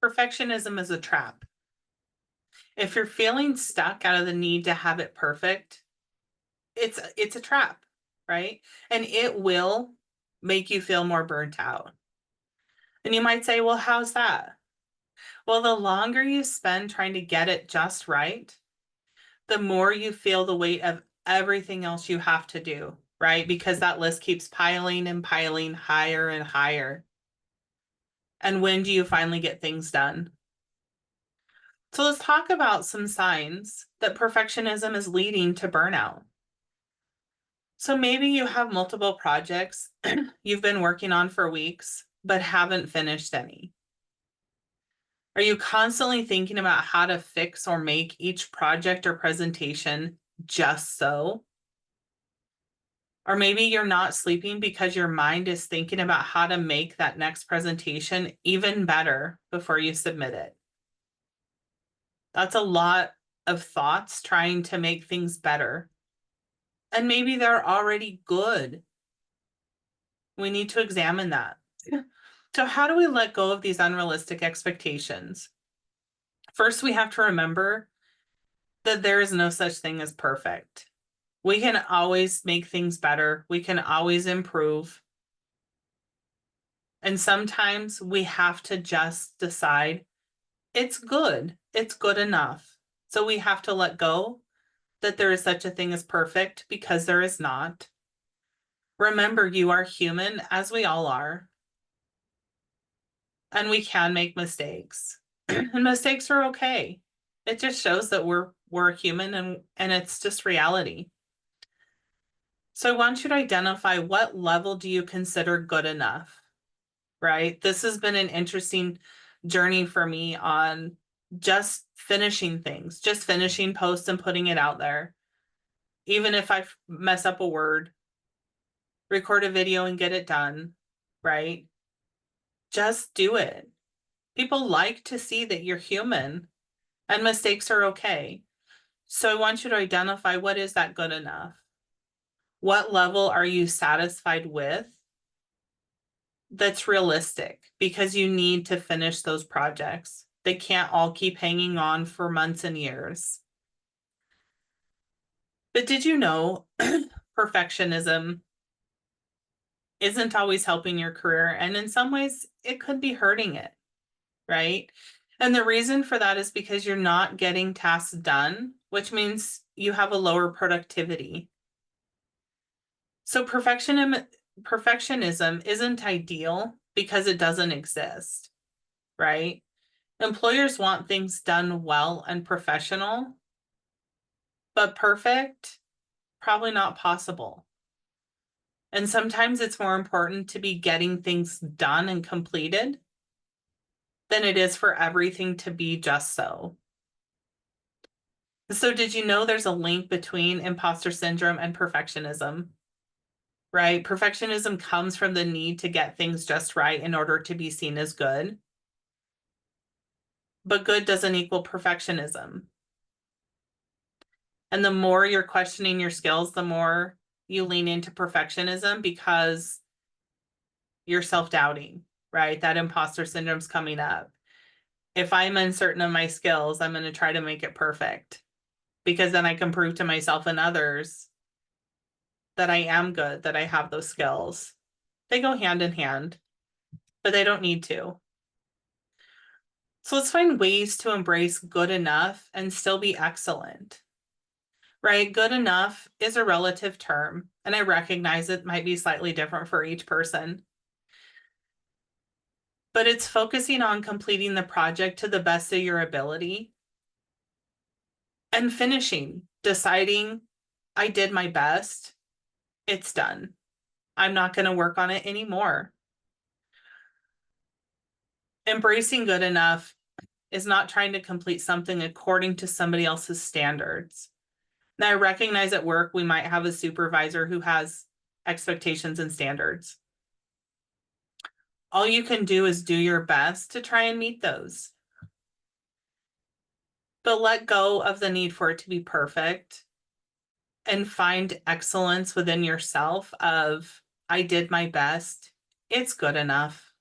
Perfectionism is a trap. If you're feeling stuck out of the need to have it perfect, it's a trap, right? And it will make you feel more burnt out. And you might say, well, how's that? Well, the longer you spend trying to get it just right, the more you feel the weight of everything else you have to do, right? Because that list keeps piling and piling higher and higher. And when do you finally get things done? So let's talk about some signs that perfectionism is leading to burnout. So maybe you have multiple projects you've been working on for weeks, but haven't finished any. Are you constantly thinking about how to fix or make each project or presentation just so? Or maybe you're not sleeping because your mind is thinking about how to make that next presentation even better before you submit it. That's a lot of thoughts trying to make things better. And maybe they're already good. We need to examine that. So, how do we let go of these unrealistic expectations? First, we have to remember that there is no such thing as perfect. We can always make things better, we can always improve. And sometimes we have to just decide it's good enough. So, we have to let go that there is such a thing as perfect because there is not. Remember, you are human, as we all are, and we can make mistakes. And mistakes are okay. It just shows that we're human and it's just reality. So I want you to identify what level do you consider good enough, right? This has been an interesting journey for me on just finishing things, just finishing posts and putting it out there. Even if I mess up a word, record a video and get it done, right? Just do it. People like to see that you're human and mistakes are okay. So I want you to identify, what is that good enough? What level are you satisfied with that's realistic? Because you need to finish those projects. They can't all keep hanging on for months and years. But did you know perfectionism isn't always helping your career? And in some ways, it could be hurting it, right? And the reason for that is because you're not getting tasks done, which means you have a lower productivity. So perfectionism isn't ideal because it doesn't exist, right? Employers want things done well and professional, but perfect, probably not possible. And sometimes it's more important to be getting things done and completed than it is for everything to be just so. So did you know there's a link between imposter syndrome and perfectionism? Right? Perfectionism comes from the need to get things just right in order to be seen as good. But good doesn't equal perfectionism. And the more you're questioning your skills, the more you lean into perfectionism because you're self-doubting, right? That imposter syndrome's coming up. If I'm uncertain of my skills, I'm going to try to make it perfect because then I can prove to myself and others that I am good, that I have those skills. They go hand in hand, but they don't need to. So let's find ways to embrace good enough and still be excellent, right? Good enough is a relative term, and I recognize it might be slightly different for each person. But it's focusing on completing the project to the best of your ability and finishing, deciding, I did my best, it's done. I'm not going to work on it anymore. Embracing good enough is not trying to complete something according to somebody else's standards. Now, I recognize at work we might have a supervisor who has expectations and standards. All you can do is do your best to try and meet those. But let go of the need for it to be perfect and find excellence within yourself of, I did my best. It's good enough.